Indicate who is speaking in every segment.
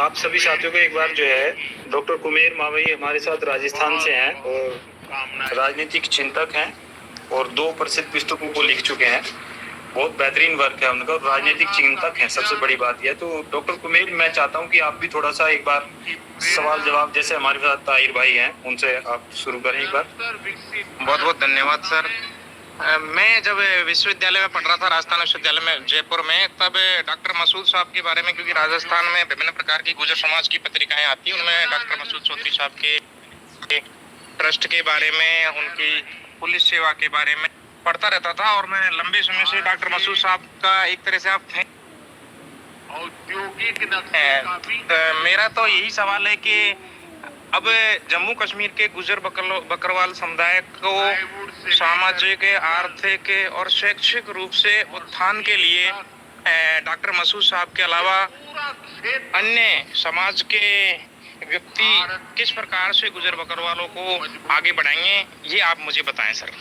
Speaker 1: आप सभी साथियों को एक बार जो है डॉक्टर कुमेर मावई हमारे साथ राजस्थान से हैं और राजनीतिक चिंतक हैं और 2 प्रसिद्ध पुस्तकों को लिख चुके हैं। बहुत बेहतरीन वर्क है उनका, राजनीतिक चिंतक हैं, सबसे बड़ी बात यह। तो डॉक्टर कुमेर, मैं चाहता हूं कि आप भी थोड़ा सा एक बार सवाल जवाब, जैसे हमारे साथ ताहिर भाई हैं, उनसे आप शुरू करें एक बार।
Speaker 2: बहुत बहुत धन्यवाद सर। मैं जब विश्वविद्यालय में पढ़ रहा था, राजस्थान विश्वविद्यालय में जयपुर में, तब डॉक्टर मसूद साहब के बारे में, क्योंकि राजस्थान में विभिन्न प्रकार की गुर्जर समाज की पत्रिकाएं आती हैं, उनमें डॉक्टर मसूद चौधरी साहब के ट्रस्ट के बारे में, उनकी पुलिस सेवा के बारे में पढ़ता रहता था। और मैं लंबे समय से डॉक्टर मसूद साहब का एक तरह से आप औद्योगिक मेरा तो यही सवाल है कि अब जम्मू कश्मीर के गुजर बकरवाल समुदाय को सामाजिक, आर्थिक और शैक्षिक रूप से उत्थान के लिए डॉक्टर मसूद साहब के अलावा अन्य समाज के व्यक्ति किस प्रकार से गुजर बकरवालों को आगे बढ़ाएंगे, ये आप मुझे बताएं सर।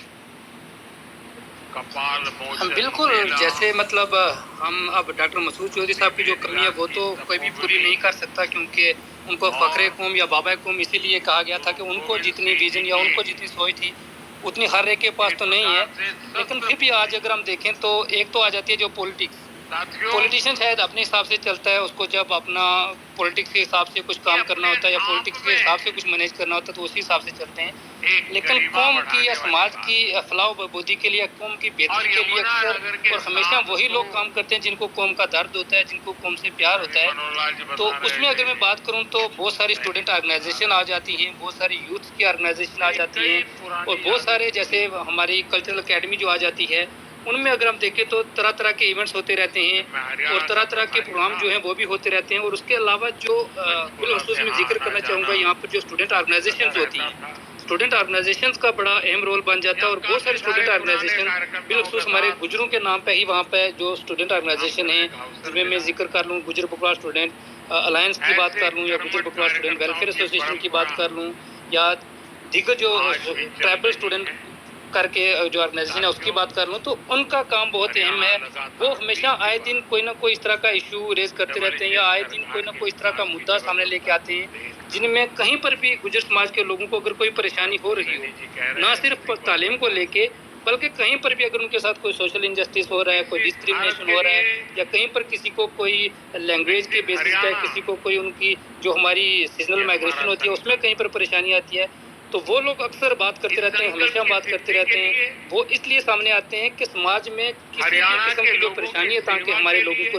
Speaker 3: बिल्कुल, जैसे मतलब हम अब डॉक्टर मसूद चौधरी साहब की जो कमी है वो तो कोई भी पूरी नहीं कर सकता, क्योंकि उनको फ़ख्रे कौम या बाबा कौम इसीलिए कहा गया था कि उनको जितनी विजन या उनको जितनी सोच थी उतनी हर एक के पास तो नहीं है। लेकिन फिर भी आज अगर हम देखें तो एक तो आ जाती है जो पॉलिटिशियन शायद अपने हिसाब से चलता है, उसको जब अपना पॉलिटिक्स के हिसाब से कुछ काम करना होता है या पॉलिटिक्स के हिसाब से कुछ मैनेज करना होता है तो उसी हिसाब से चलते हैं। लेकिन कौम की या समाज की फलाह बहबूदी के लिए, कौम की बेहतरी के लिए अक्सर और हमेशा वही लोग काम करते हैं जिनको कौम का दर्द होता है, जिनको कौम से प्यार होता है। तो उसमें अगर मैं बात करूं तो बहुत सारी स्टूडेंट ऑर्गेनाइजेशन आ जाती हैं, बहुत सारी यूथ की ऑर्गेनाइजेशन आ जाती हैं और बहुत सारे जैसे हमारी कल्चरल अकेडमी जो आ जाती है, उनमें अगर हम देखें तो तरह तरह के इवेंट्स होते रहते हैं और तरह तरह के प्रोग्राम जो हैं वो भी होते रहते हैं। और उसके अलावा जो बिलखुसूस मैं जिक्र करना चाहूँगा यहाँ पर जो स्टूडेंट ऑर्गेनाइजेशन होती हैं, स्टूडेंट ऑर्गेनाइजेशन का बड़ा अहम रोल बन जाता है। और बहुत सारे स्टूडेंट ऑर्गेनाइजेशन बिलखसूस हमारे गुजरों के नाम पे ही वहाँ पे जो स्टूडेंट ऑर्गेनाइजेशन है, जिसमें मैं जिक्र कर लूँ गुजर बकरवाल स्टूडेंट अलायंस की बात कर लूँ, या गुजर बकरवाल स्टूडेंट वेलफेयर एसोसिएशन की बात कर लूँ, या दीगर जो ट्राइबल स्टूडेंट करके जो ऑर्गेनाइजेशन है उसकी बात कर लूँ, तो उनका काम बहुत अहम है। वो हमेशा आए दिन कोई ना कोई इस तरह का इशू रेज करते रहते हैं, या आए दिन कोई ना कोई इस तरह का मुद्दा सामने लेके आते हैं जिनमें कहीं पर भी गुजर समाज के लोगों को अगर कोई परेशानी हो रही हो, ना सिर्फ तालीम को लेके बल्कि कहीं पर भी अगर उनके साथ कोई सोशल इंजस्टिस हो रहा है, कोई डिस्क्रिमिनेशन हो रहा है, या कहीं पर किसी को कोई लैंग्वेज के बेसिस पे, किसी को कोई उनकी जो हमारी सीजनल माइग्रेशन होती है उसमें कहीं पर परेशानी आती है, तो वो लोग अक्सर बात करते रहते हैं, हमेशा बात करते रहते हैं। वो इसलिए सामने आते हैं कि समाज में किसी भी किस्म की जो परेशानी है ताकि हमारे लोगों को